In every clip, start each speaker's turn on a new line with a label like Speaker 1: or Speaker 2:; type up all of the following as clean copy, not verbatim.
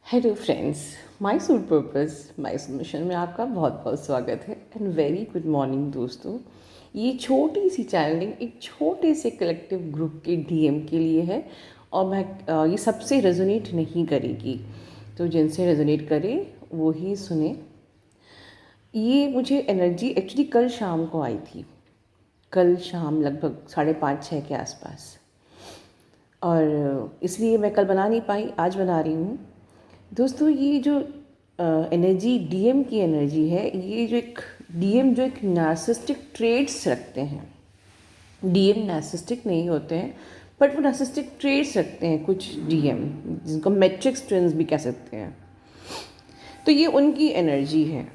Speaker 1: Hello friends, my suit purpose my mission में आपका बहुत बहुत स्वागत है एंड वेरी गुड मॉर्निंग दोस्तों। ये छोटी सी चैनलिंग एक छोटे से कलेक्टिव ग्रुप के डीएम के लिए है और मैं ये सबसे रेजोनेट नहीं करेगी, तो जिनसे रेजोनेट करे वो ही सुने। ये मुझे एनर्जी एक्चुअली कल शाम को आई थी, कल शाम लगभग 5:30-6 के आसपास, और इसलिए मैं कल बना नहीं पाई, आज बना रही हूँ। दोस्तों, ये जो एनर्जी डीएम की एनर्जी है, ये जो एक डीएम जो एक नार्सिस्टिक ट्रेड्स रखते हैं। डीएम नार्सिस्टिक नहीं होते हैं, बट वो नार्सिस्टिक ट्रेड्स रखते हैं कुछ डीएम, जिनको मैट्रिक्स ट्विन्स भी कह सकते हैं। तो ये उनकी एनर्जी है,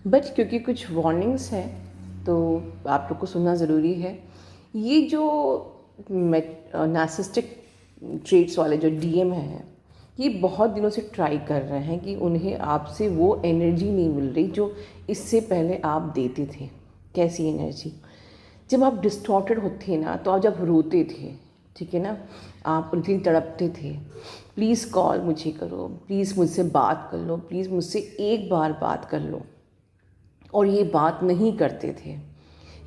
Speaker 1: बट क्योंकि कुछ वार्निंग्स हैं तो आप लोग को सुनना ज़रूरी है। ये जो नार्सिस्टिक ट्रेड्स वाले जो डीएम हैं, ये बहुत दिनों से ट्राई कर रहे हैं कि उन्हें आपसे वो एनर्जी नहीं मिल रही जो इससे पहले आप देते थे। कैसी एनर्जी? जब आप डिस्टॉर्टेड होते ना, तो आप जब रोते थे, ठीक है ना, आप उनके लिए तड़पते थे, प्लीज़ कॉल मुझे करो, प्लीज़ मुझसे बात कर लो, प्लीज़ मुझसे एक बार बात कर लो, और ये बात नहीं करते थे,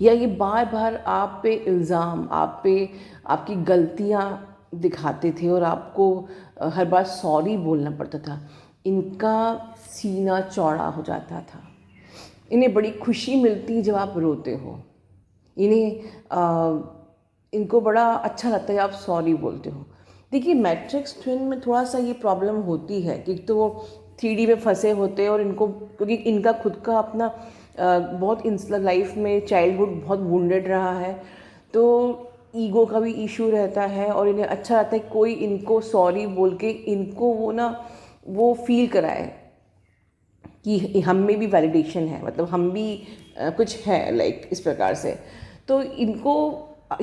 Speaker 1: या ये बार बार आप पे इल्ज़ाम, आप पे आपकी गलतियाँ दिखाते थे और आपको हर बार सॉरी बोलना पड़ता था। इनका सीना चौड़ा हो जाता था। इन्हें बड़ी खुशी मिलती जब आप रोते हो। इनको बड़ा अच्छा लगता है आप सॉरी बोलते हो। देखिए, मैट्रिक्स ट्विन में थोड़ा सा ये प्रॉब्लम होती है कि तो वो 3D में फंसे होते हैं, और इनको क्योंकि इनका खुद का अपना बहुत लाइफ में चाइल्डहुड बहुत वुंडेड रहा है, तो ईगो का भी इशू रहता है, और इन्हें अच्छा लगता है कोई इनको सॉरी बोल के इनको वो फील कराए कि हम में भी वैलिडेशन है, मतलब हम भी कुछ है, लाइक इस प्रकार से। तो इनको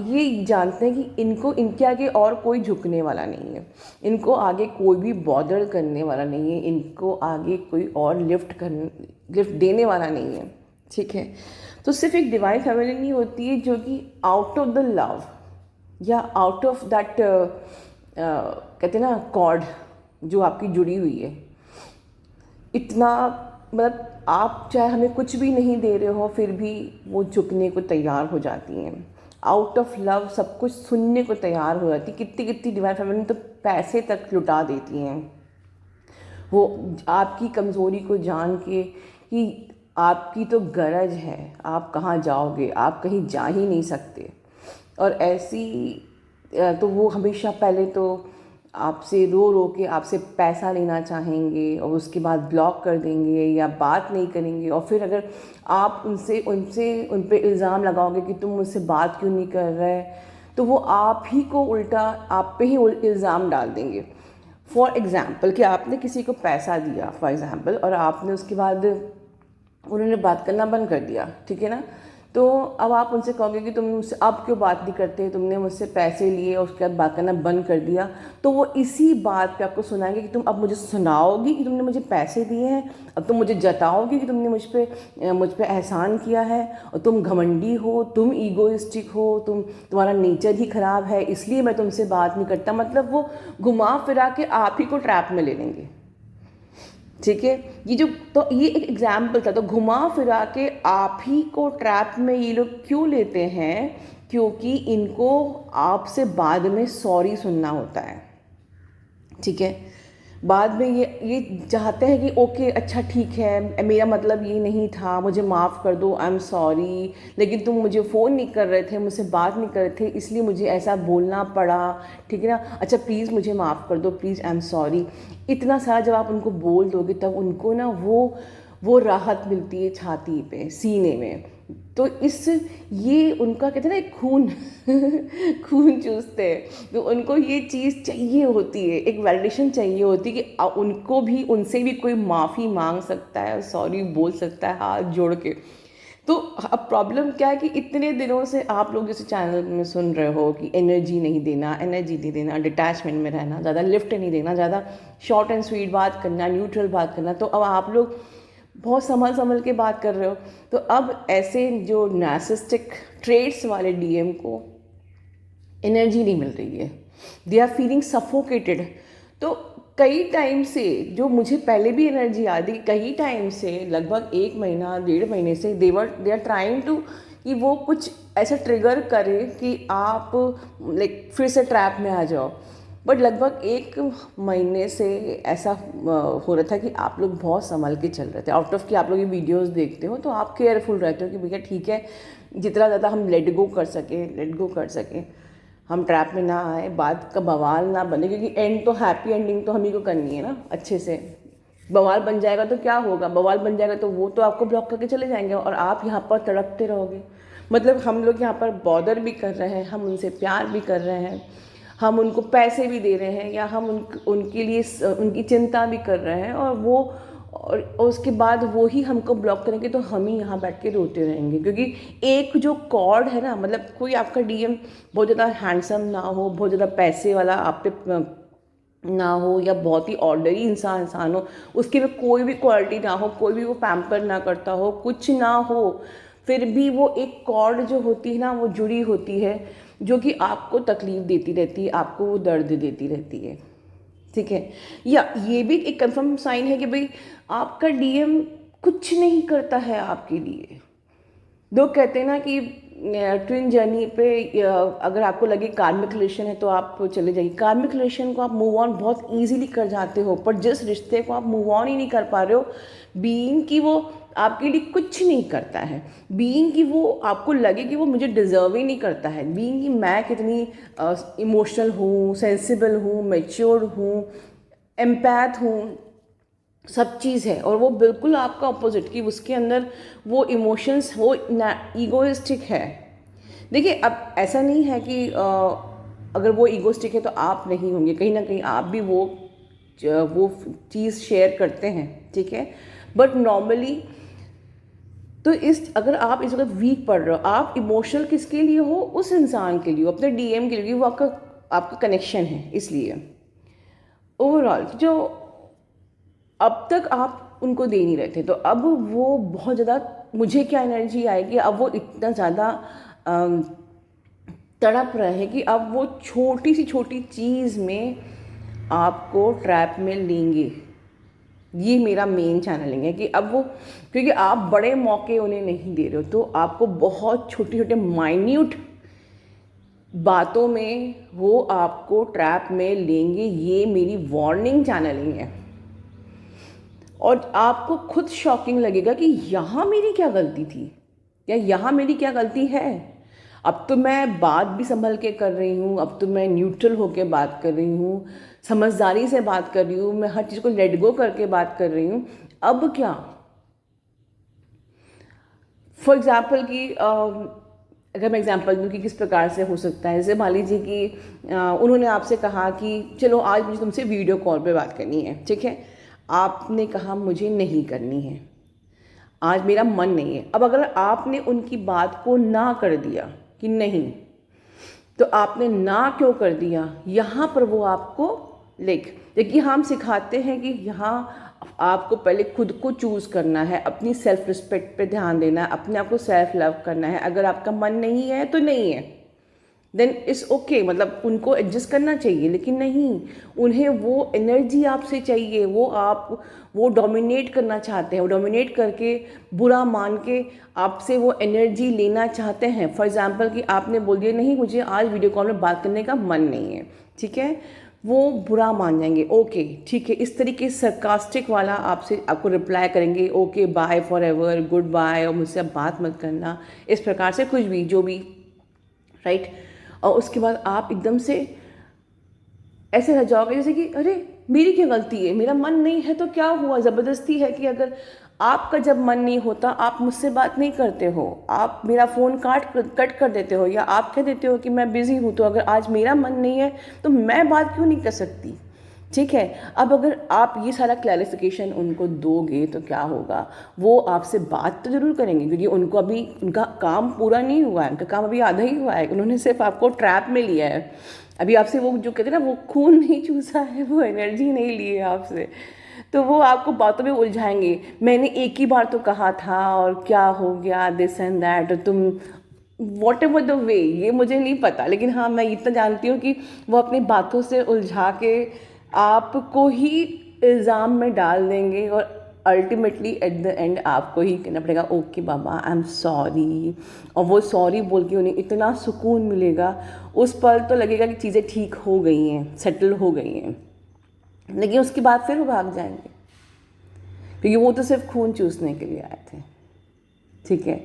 Speaker 1: ये जानते हैं कि इनको इनके आगे और कोई झुकने वाला नहीं है, इनको आगे कोई भी बॉदर करने वाला नहीं है, इनको आगे कोई और लिफ्ट देने वाला नहीं है, ठीक है। तो सिर्फ एक डिवाइन फैमिली नहीं होती है जो कि आउट ऑफ द लव या आउट ऑफ दैट कहते हैं ना कॉर्ड जो आपकी जुड़ी हुई है, इतना मतलब आप चाहे हमें कुछ भी नहीं दे रहे हो फिर भी वो झुकने को तैयार हो जाती हैं। आउट ऑफ लव सब कुछ सुनने को तैयार हो जाती। कितनी कितनी डिवाइन फैमिली तो पैसे तक लुटा देती हैं, वो आपकी कमज़ोरी को जान के कि आपकी तो गरज है, आप कहाँ जाओगे, आप कहीं जा ही नहीं सकते, और ऐसी तो वो हमेशा पहले तो आपसे रो रो के आपसे पैसा लेना चाहेंगे, और उसके बाद ब्लॉक कर देंगे या बात नहीं करेंगे, और फिर अगर आप उन पे इल्ज़ाम लगाओगे कि तुम मुझसे बात क्यों नहीं कर रहे, तो वो आप ही को उल्टा आप पे ही इल्ज़ाम डाल देंगे। फॉर एग्ज़ाम्पल कि आपने किसी को पैसा दिया फॉर एग्ज़ाम्पल, और आपने उसके बाद उन्होंने बात करना बंद कर दिया, ठीक है ना, तो अब आप उनसे कहोगे कि तुम मुझसे अब क्यों बात नहीं करते, तुमने मुझसे पैसे लिए और उसके बाद बात करना बंद कर दिया। तो वो इसी बात पे आपको सुनाएंगे कि तुम अब मुझे सुनाओगी कि तुमने मुझे पैसे दिए हैं, अब तुम मुझे जताओगी कि तुमने मुझ पे एहसान किया है, और तुम घमंडी हो, तुम ईगोइस्टिक हो, तुम्हारा नेचर ही ख़राब है, इसलिए मैं तुमसे बात नहीं करता। मतलब वो घुमा फिरा के आप ही को ट्रैप में ले लेंगे, ठीक है। तो ये एक एग्जाम्पल था। तो घुमा फिरा के आप ही को ट्रैप में ये लोग क्यों लेते हैं? क्योंकि इनको आपसे बाद में सॉरी सुनना होता है, ठीक है। बाद में ये चाहते हैं कि ओके अच्छा ठीक है, मेरा मतलब ये नहीं था, मुझे माफ़ कर दो, आई एम सॉरी, लेकिन तुम मुझे फ़ोन नहीं कर रहे थे, मुझसे बात नहीं कर रहे थे, इसलिए मुझे ऐसा बोलना पड़ा, ठीक है ना, अच्छा प्लीज़ मुझे माफ़ कर दो, प्लीज़ आई एम सॉरी। इतना सारा जब आप उनको बोल दोगे तब उनको ना वो राहत मिलती है छाती पे, सीने में। तो ये उनका कहते हैं ना एक खून खून चूसते हैं, तो उनको ये चीज़ चाहिए होती है, एक वैलिडेशन चाहिए होती है कि उनको भी उनसे भी कोई माफ़ी मांग सकता है, सॉरी बोल सकता है हाथ जोड़ के। तो अब प्रॉब्लम क्या है कि इतने दिनों से आप लोग जैसे चैनल में सुन रहे हो कि एनर्जी नहीं देना, डिटैचमेंट में रहना, ज़्यादा लिफ्ट नहीं देना, ज़्यादा शॉर्ट एंड स्वीट बात करना, न्यूट्रल बात करना, तो अब आप लोग बहुत संभल के बात कर रहे हो। तो अब ऐसे जो नार्सिसिस्टिक ट्रेड्स वाले डीएम को एनर्जी नहीं मिल रही है, दे आर फीलिंग सफोकेटेड। तो कई टाइम से, जो मुझे पहले भी एनर्जी आती, कई टाइम से, लगभग 1 महीना 1.5 महीने से दे आर ट्राइंग टू कि वो कुछ ऐसा ट्रिगर करे कि आप लाइक फिर से ट्रैप में आ जाओ। बट लगभग 1 महीने से ऐसा हो रहा था कि आप लोग बहुत संभल के चल रहे थे। आउट ऑफ कि आप लोग ये वीडियोस देखते हो तो आप केयरफुल रहते हो कि भैया ठीक है, जितना ज़्यादा हम लेट गो कर सकें, हम ट्रैप में ना आए, बात का बवाल ना बने, क्योंकि एंड तो हैप्पी एंडिंग तो हम ही को करनी है ना अच्छे से। बवाल बन जाएगा तो क्या होगा, बवाल बन जाएगा तो वो तो आपको ब्लॉक करके चले जाएंगे और आप यहाँ पर तड़पते रहोगे। मतलब हम लोग यहाँ पर बॉदर भी कर रहे हैं, हम उनसे प्यार भी कर रहे हैं, हम उनको पैसे भी दे रहे हैं, या हम उनके लिए उनकी चिंता भी कर रहे हैं, और वो और उसके बाद वो ही हमको ब्लॉक करेंगे तो हम ही यहाँ बैठ के रोते रहेंगे। क्योंकि एक जो कॉर्ड है ना, मतलब कोई आपका डीएम बहुत ज़्यादा हैंडसम ना हो, बहुत ज़्यादा पैसे वाला आप पे ना हो, या बहुत ही ऑर्डरी इंसान हो, उसके में कोई भी क्वालिटी ना हो, कोई भी वो पैम्पर ना करता हो, कुछ ना हो, फिर भी वो एक कॉर्ड जो होती है ना, वो जुड़ी होती है, जो कि आपको तकलीफ़ देती रहती है, आपको वो दर्द देती रहती है। ठीक है, या ये भी एक कंफर्म साइन है कि भाई आपका डीएम कुछ नहीं करता है आपके लिए। लोग कहते हैं ना कि ट्विन जर्नी पे अगर आपको लगे कार्मिक रिलेशन है तो आप चले जाइए। कार्मिक रिलेशन को आप मूव ऑन बहुत इजीली कर जाते हो, पर जिस रिश्ते को आप मूव ऑन ही नहीं कर पा रहे हो, बीइंग कि वो आपके लिए कुछ नहीं करता है, बीइंग कि वो आपको लगे कि वो मुझे डिज़र्व ही नहीं करता है, बीइंग कि मैं कितनी इमोशनल हूँ, सेंसिबल हूँ, मैच्योर हूँ, एम्पैथ हूँ, सब चीज़ है, और वो बिल्कुल आपका अपोजिट कि उसके अंदर वो इमोशंस, वो ईगोइस्टिक है। देखिए, अब ऐसा नहीं है कि अगर वो ईगोइस्टिक है तो आप नहीं होंगे, कहीं ना कहीं आप भी वो चीज़ शेयर करते हैं, ठीक है। बट नॉर्मली तो अगर आप इस वक्त वीक पड़ रहे हो, आप इमोशनल किसके लिए हो, उस इंसान के लिए, अपने डीएम के लिए, वो आपका कनेक्शन है। इसलिए ओवरऑल जो अब तक आप उनको दे नहीं रहे थे, तो अब वो बहुत ज़्यादा, मुझे क्या एनर्जी आएगी, अब वो इतना ज़्यादा तड़प रहे हैं कि अब वो छोटी सी छोटी चीज़ में आपको ट्रैप में लेंगे। ये मेरा मेन चैनलिंग है कि अब वो, क्योंकि आप बड़े मौके उन्हें नहीं दे रहे हो, तो आपको बहुत छोटे छोटे माइन्यूट बातों में वो आपको ट्रैप में लेंगे। ये मेरी वार्निंग चैनलिंग है। और आपको खुद शॉकिंग लगेगा कि यहाँ मेरी क्या गलती थी, या यहाँ मेरी क्या गलती है। अब तो मैं बात भी संभल के कर रही हूँ, अब तो मैं न्यूट्रल होकर बात कर रही हूँ, समझदारी से बात कर रही हूँ, मैं हर चीज़ को लेट गो करके बात कर रही हूँ। अब क्या, फॉर एग्ज़ाम्पल कि अगर मैं एग्जांपल दूँ कि किस प्रकार से हो सकता है, जैसे मान लीजिए कि उन्होंने आपसे कहा कि चलो आज मुझे तुमसे वीडियो कॉल पे बात करनी है, ठीक है। आपने कहा मुझे नहीं करनी है, आज मेरा मन नहीं है। अब अगर आपने उनकी बात को ना कर दिया कि नहीं, तो आपने ना क्यों कर दिया, यहाँ पर वो आपको देखिए, हम सिखाते हैं कि यहाँ आपको पहले खुद को चूज़ करना है, अपनी सेल्फ रिस्पेक्ट पे ध्यान देना है, अपने आप को सेल्फ लव करना है। अगर आपका मन नहीं है तो नहीं है, देन इट्स ओके, मतलब उनको एडजस्ट करना चाहिए। लेकिन नहीं, उन्हें वो एनर्जी आपसे चाहिए, वो डोमिनेट करना चाहते हैं, वो डोमिनेट करके बुरा मान के आपसे वो एनर्जी लेना चाहते हैं। फॉर एग्जांपल कि आपने बोल दिया नहीं मुझे आज वीडियो कॉल में बात करने का मन नहीं है, ठीक है, वो बुरा मान जाएंगे। ओके ठीक है, इस तरीके सरकास्टिक वाला आपको रिप्लाई करेंगे, okay bye forever, goodbye, और मुझसे अब बात मत करना, इस प्रकार से कुछ भी जो भी, राइट। और उसके बाद आप एकदम से ऐसे रह जाओगे जैसे कि अरे मेरी क्या गलती है, मेरा मन नहीं है तो क्या हुआ। ज़बरदस्ती है कि अगर आपका जब मन नहीं होता आप मुझसे बात नहीं करते हो, आप मेरा फ़ोन कट कर देते हो, या आप कह देते हो कि मैं बिज़ी हूँ, तो अगर आज मेरा मन नहीं है तो मैं बात क्यों नहीं कर सकती, ठीक है। अब अगर आप ये सारा क्लैरिफिकेशन उनको दोगे तो क्या होगा, वो आपसे बात तो ज़रूर करेंगे, क्योंकि उनको अभी उनका काम पूरा नहीं हुआ है, उनका काम अभी आधा ही हुआ है। उन्होंने सिर्फ आपको ट्रैप में लिया है, अभी आपसे वो जो कहते हैं ना, वो खून नहीं चूसा है, वो एनर्जी नहीं ली है आपसे, तो वो आपको बातों में उलझाएंगे। मैंने एक ही बार तो कहा था और क्या हो गया, दिस एंड दैट, तुम वॉट एवर द वे, ये मुझे नहीं पता, लेकिन हाँ मैं इतना जानती हूँ कि वो अपनी बातों से उलझा के आपको ही इल्ज़ाम में डाल देंगे और अल्टीमेटली एट द एंड आपको ही कहना पड़ेगा okay Baba I am sorry. और वो सॉरी बोल के उन्हें इतना सुकून मिलेगा, उस पल तो लगेगा कि चीज़ें ठीक हो गई हैं, सेटल हो गई हैं, लेकिन उसके बाद फिर वो भाग जाएंगे क्योंकि वो तो सिर्फ खून चूसने के लिए आए थे। ठीक है,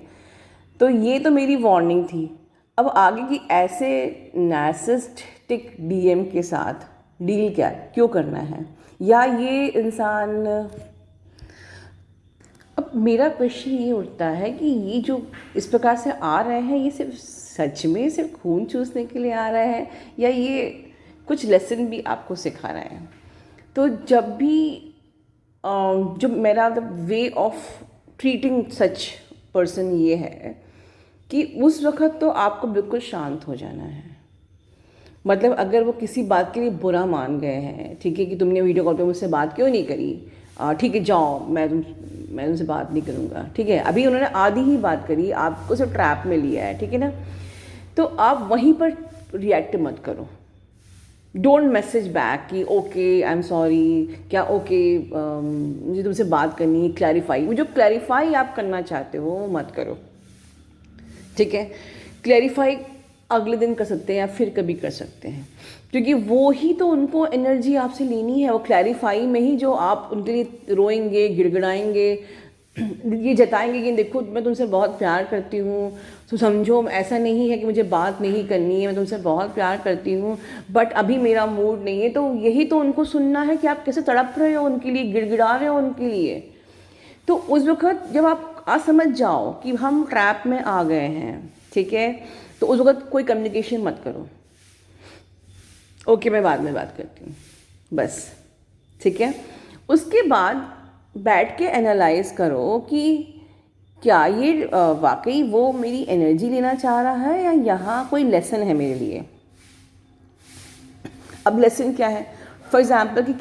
Speaker 1: तो ये तो मेरी वार्निंग थी। अब आगे की ऐसे नार्सिसिस्टिक डीएम के साथ डील क्यों करना है, या ये इंसान, अब मेरा क्वेश्चन ये उठता है कि ये जो इस प्रकार से आ रहे हैं, ये सिर्फ सच में सिर्फ खून चूसने के लिए आ रहे हैं या ये कुछ लेसन भी आपको सिखा रहे हैं। तो जब भी जो मेरा way of treating such person ये है कि उस वक़्त तो आपको बिल्कुल शांत हो जाना है। मतलब अगर वो किसी बात के लिए बुरा मान गए हैं, ठीक है, कि तुमने वीडियो कॉल पे मुझसे बात क्यों नहीं करी, ठीक है जाओ, मैं तुमसे बात नहीं करूँगा, ठीक है, अभी उन्होंने आधी ही बात करी, आपको सिर्फ ट्रैप में लिया है, ठीक है ना, तो आप वहीं पर रिएक्ट मत करो। डोंट मैसेज बैक कि ओके आई एम सॉरी, क्या ओके मुझे तुमसे बात करनी है, क्लैरिफाई। वो जो क्लैरिफाई आप करना चाहते हो वो मत करो, ठीक है। क्लैरिफाई अगले दिन कर सकते हैं या फिर कभी कर सकते हैं, क्योंकि वो ही तो उनको एनर्जी आपसे लेनी है। वो क्लैरिफाई में ही जो आप उनके लिए रोएंगे, गिड़गिड़ाएंगे, ये जताएंगे कि देखो मैं तुमसे बहुत प्यार करती हूँ, तो समझो ऐसा नहीं है कि मुझे बात नहीं करनी है, मैं तुमसे बहुत प्यार करती हूँ बट अभी मेरा मूड नहीं है। तो यही तो उनको सुनना है कि आप कैसे तड़प रहे हो उनके लिए, गिड़गिड़ा रहे हो उनके लिए। तो उस वक्त जब आप समझ जाओ कि हम ट्रैप में आ गए हैं, ठीक है, तो उस वक्त कोई कम्युनिकेशन मत करो, ओके मैं बाद में बात करती हूँ, बस, ठीक है। उसके बाद बैठ के एनालाइज करो कि क्या ये वाकई वो मेरी एनर्जी लेना चाह रहा है या यहाँ कोई लेसन है मेरे लिए। अब लेसन क्या है, फॉर एग्ज़ाम्पल कि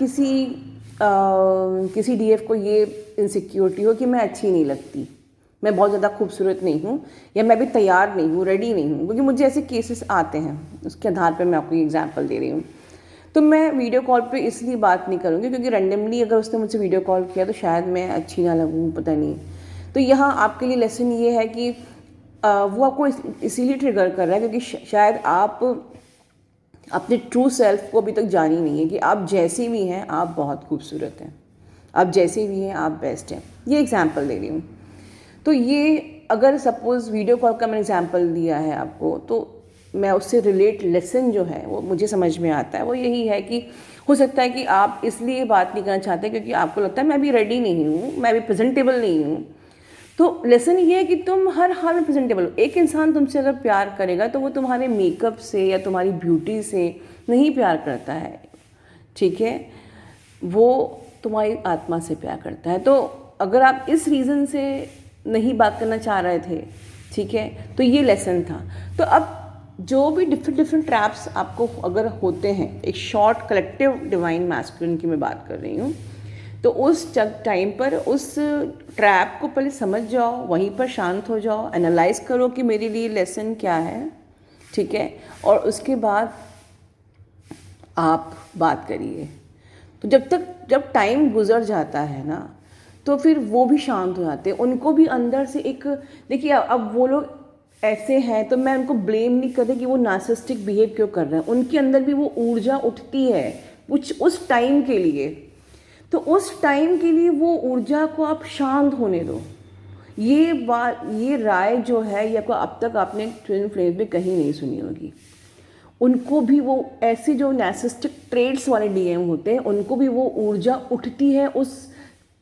Speaker 1: किसी डीएफ को ये इनसिक्योरिटी हो कि मैं अच्छी नहीं लगती, मैं बहुत ज़्यादा खूबसूरत नहीं हूँ, या मैं भी तैयार नहीं हूँ, रेडी नहीं हूँ, क्योंकि मुझे ऐसे केसेस आते हैं, उसके आधार पर मैं आपको ये एग्जांपल दे रही हूँ। तो मैं वीडियो कॉल पे इसलिए बात नहीं करूँगी क्योंकि रैंडमली अगर उसने मुझसे वीडियो कॉल किया तो शायद मैं अच्छी ना लगूँ, पता नहीं। तो यहाँ आपके लिए लेसन ये है कि वो आपको इसीलिए ट्रिगर कर रहा है क्योंकि शायद आप अपने ट्रू सेल्फ को अभी तक जान ही नहीं है कि आप जैसे भी हैं आप बहुत खूबसूरत हैं, आप जैसे भी हैं आप बेस्ट हैं। ये एग्जांपल दे रही हूँ। तो ये अगर सपोज़ वीडियो कॉल का मैंने एग्जांपल दिया है आपको, तो मैं उससे रिलेट लेसन जो है वो मुझे समझ में आता है, वो यही है कि हो सकता है कि आप इसलिए बात नहीं करना चाहते क्योंकि आपको लगता है मैं अभी रेडी नहीं हूँ, मैं अभी प्रेजेंटेबल नहीं हूँ। तो लेसन ये है कि तुम हर हाल में प्रेजेंटेबल हो। एक इंसान तुमसे अगर प्यार करेगा तो वो तुम्हारे मेकअप से या तुम्हारी ब्यूटी से नहीं प्यार करता है, ठीक है, वो तुम्हारी आत्मा से प्यार करता है। तो अगर आप इस रीज़न से नहीं बात करना चाह रहे थे, ठीक है, तो ये लेसन था। तो अब जो भी डिफरेंट ट्रैप्स आपको अगर होते हैं, एक शॉर्ट कलेक्टिव डिवाइन मैस्कुलिन की मैं बात कर रही हूँ, तो उस टाइम पर उस ट्रैप को पहले समझ जाओ, वहीं पर शांत हो जाओ, एनालाइज करो कि मेरे लिए लेसन क्या है, ठीक है, और उसके बाद आप बात करिए। तो जब टाइम गुजर जाता है ना, तो फिर वो भी शांत हो जाते हैं, उनको भी अंदर से एक, देखिए अब वो लोग ऐसे हैं तो मैं उनको ब्लेम नहीं कर रही कि वो नार्सिसिस्टिक बिहेव क्यों कर रहे हैं, उनके अंदर भी वो ऊर्जा उठती है कुछ उस टाइम के लिए। तो उस टाइम के लिए वो ऊर्जा को आप शांत होने दो। ये बात, ये राय जो है ये आपको अब तक आपने ट्विन फ्लेम्स में कहीं नहीं सुनी होगी। उनको भी वो ऐसे जो नार्सिसिस्टिक ट्रेड्स वाले डीएम होते हैं, उनको भी वो ऊर्जा उठती है उस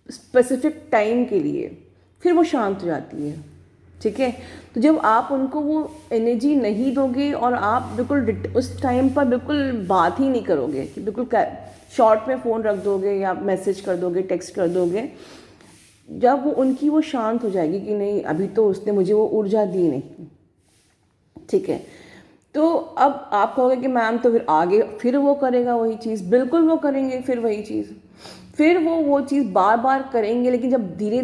Speaker 1: स्पेसिफिक टाइम के लिए, फिर वो शांत हो जाती है, ठीक है। तो जब आप उनको वो एनर्जी नहीं दोगे और आप बिल्कुल उस टाइम पर बिल्कुल बात ही नहीं करोगे, कि बिल्कुल शॉर्ट में फ़ोन रख दोगे या मैसेज कर दोगे, टेक्स्ट कर दोगे, जब वो उनकी वो शांत हो जाएगी कि नहीं अभी तो उसने मुझे वो ऊर्जा दी नहीं, ठीक है। तो अब आप कहोगे कि मैम तो फिर आगे फिर वो करेगा वही चीज़, बिल्कुल वो करेंगे फिर वही चीज़, फिर वो चीज़ बार बार करेंगे, लेकिन जब धीरे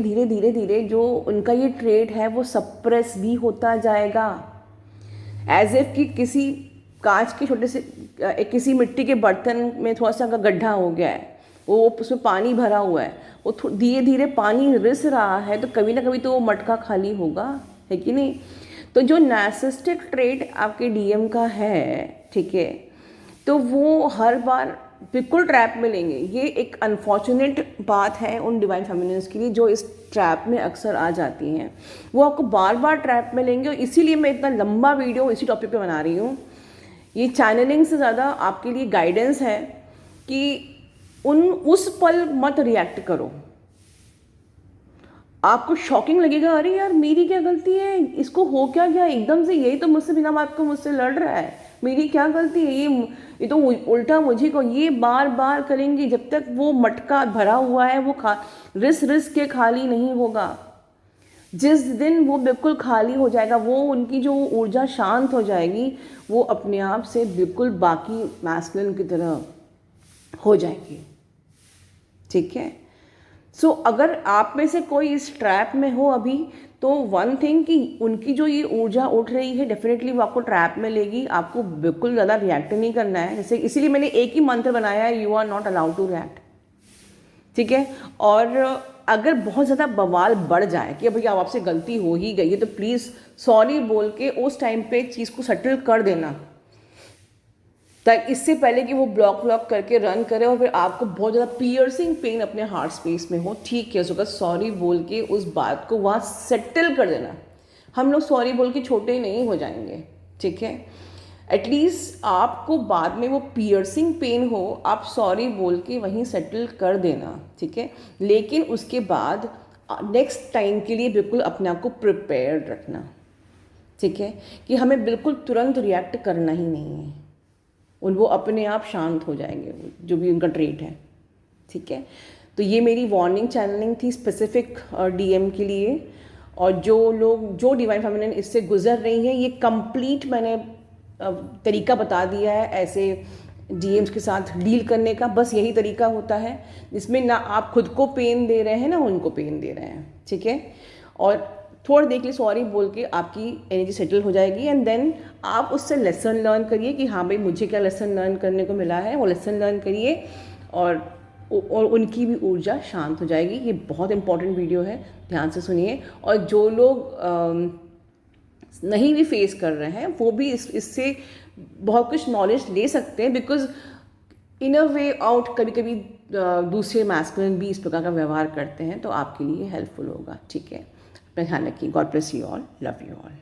Speaker 1: धीरे जो उनका ये ट्रेड है वो सप्रेस भी होता जाएगा, एज इफ कि किसी कांच के छोटे से किसी मिट्टी के बर्तन में थोड़ा सा अगर गड्ढा हो गया है, वो उसमें पानी भरा हुआ है, वो धीरे धीरे पानी रिस रहा है, तो कभी ना कभी तो वो मटका खाली होगा, है कि नहीं। तो जो नार्सिसिस्टिक ट्रेट आपके डीएम का है, ठीक है, तो वो हर बार बिल्कुल ट्रैप में लेंगे। ये एक अनफॉर्चुनेट बात है उन डिवाइन फेमिनिन्स के लिए जो इस ट्रैप में अक्सर आ जाती हैं। वो आपको बार बार ट्रैप में लेंगे, और इसीलिए मैं इतना लंबा वीडियो इसी टॉपिक पे बना रही हूँ। ये चैनलिंग से ज़्यादा आपके लिए गाइडेंस है कि उस पल मत रिएक्ट करो। आपको शॉकिंग लगेगा, अरे यार मेरी क्या गलती है, इसको हो क्या गया एकदम से, यही तो मुझसे बिना बात को मुझसे लड़ रहा है, मेरी क्या गलती है, ये तो उल्टा मुझे को। ये बार बार करेंगे जब तक वो मटका भरा हुआ है वो रिस रिस के खाली नहीं होगा। जिस दिन वो बिल्कुल खाली हो जाएगा, वो उनकी जो ऊर्जा शांत हो जाएगी, वो अपने आप से बिल्कुल बाकी मैस्कुलिन की तरह हो जाएगी, ठीक है। सो अगर आप में से कोई इस ट्रैप में हो अभी, तो वन थिंग कि उनकी जो ये ऊर्जा उठ रही है, डेफिनेटली वो आपको ट्रैप में लेगी। आपको बिल्कुल ज़्यादा रिएक्ट नहीं करना है, जैसे इसीलिए मैंने एक ही मंत्र बनाया है, you are not allowed to react, ठीक है। और अगर बहुत ज़्यादा बवाल बढ़ जाए कि भैया आपसे गलती हो ही गई है, तो प्लीज़ सॉरी बोल के उस टाइम पे चीज़ को सेटल कर देना, ताकि इससे पहले कि वो ब्लॉक करके रन करे और फिर आपको बहुत ज़्यादा पियर्सिंग पेन अपने हार्ट स्पेस में हो। ठीक है, उसका सॉरी बोल के उस बात को वहाँ सेटल कर देना। हम लोग सॉरी बोल के छोटे नहीं हो जाएंगे, ठीक है। एटलीस्ट आपको बाद में वो पियर्सिंग पेन हो, आप सॉरी बोल के वहीं सेटल कर देना, ठीक है। लेकिन उसके बाद नेक्स्ट टाइम के लिए बिल्कुल अपने आप को प्रिपेयर्ड रखना, ठीक है, कि हमें बिल्कुल तुरंत रिएक्ट करना ही नहीं है। वो अपने आप शांत हो जाएंगे, जो भी उनका ट्रेट है, ठीक है। तो ये मेरी वार्निंग चैनलिंग थी स्पेसिफिक डीएम के लिए। और जो लोग जो डिवाइन फेमिनिन इससे गुजर रही हैं, ये कंप्लीट मैंने तरीका बता दिया है ऐसे डीएम्स के साथ डील करने का। बस यही तरीका होता है जिसमें ना आप खुद को पेन दे रहे हैं ना उनको पेन दे रहे हैं, ठीक है। और थोड़ी देर के लिए सॉरी बोल के आपकी एनर्जी सेटल हो जाएगी, एंड देन आप उससे लेसन लर्न करिए कि हाँ भाई मुझे क्या लेसन लर्न करने को मिला है, वो लेसन लर्न करिए और उनकी भी ऊर्जा शांत हो जाएगी। ये बहुत इंपॉर्टेंट वीडियो है, ध्यान से सुनिए। और जो लोग नहीं भी फेस कर रहे हैं वो भी इससे बहुत कुछ नॉलेज ले सकते हैं, because in a way out कभी कभी दूसरे मैस्कुलिन भी इस प्रकार का व्यवहार करते हैं, तो आपके लिए हेल्पफुल होगा, ठीक है। अपना ध्यान रखिए। God bless you all, love you all.